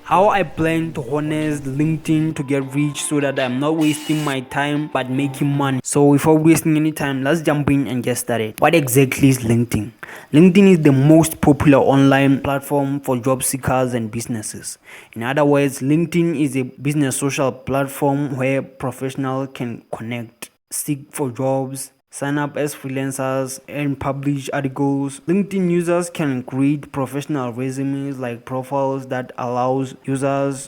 How I plan to harness LinkedIn to get rich so that I'm not wasting my time but making money. So without wasting any time, let's jump in and get started. What exactly is LinkedIn? LinkedIn is the most popular online platform for job seekers and businesses. In other words, LinkedIn is a business social platform where professionals can connect, seek for jobs, sign up as freelancers, and publish articles. LinkedIn users can create professional resumes like profiles that allows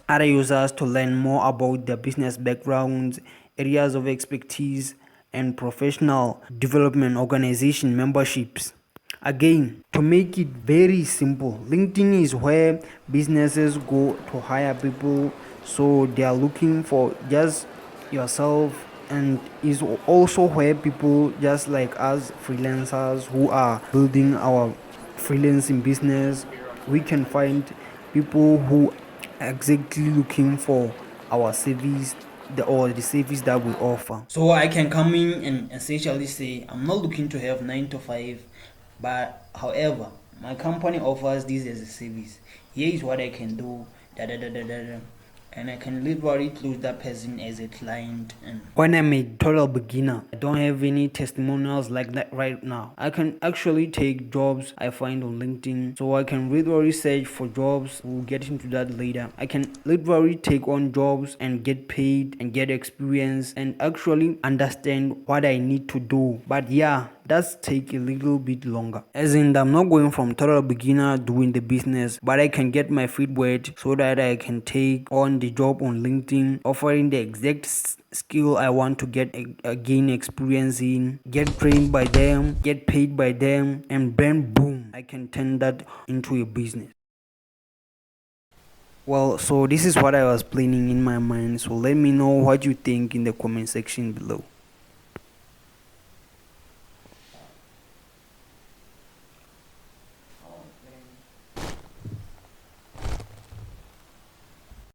other users to learn more about their business backgrounds, areas of expertise, and professional development organization memberships. Again, to make it very simple, LinkedIn is where businesses go to hire people, so they are looking for just yourself, and is also where people just like us freelancers who are building our freelancing business, we can find people who are exactly looking for our service, the service that we offer. So I can come in and essentially say I'm not looking to have 9 to 5, but however my company offers this as a service. Here is what I can do, da da da da da, da, and I can literally close that person as a client. And when I'm a total beginner, I don't have any testimonials like that right now. I can actually take jobs I find on LinkedIn, so I can literally search for jobs. We'll get into that later. I can literally take on jobs and get paid and get experience and actually understand what I need to do. But yeah, that's take a little bit longer, as in I'm not going from total beginner doing the business, but I can get my feet wet so that I can take on the job on LinkedIn offering the exact skill I want to get, gain experience in, get trained by them, get paid by them, and then boom, I can turn that into a business. Well, so this is what I was planning in my mind, so let me know what you think in the comment section below.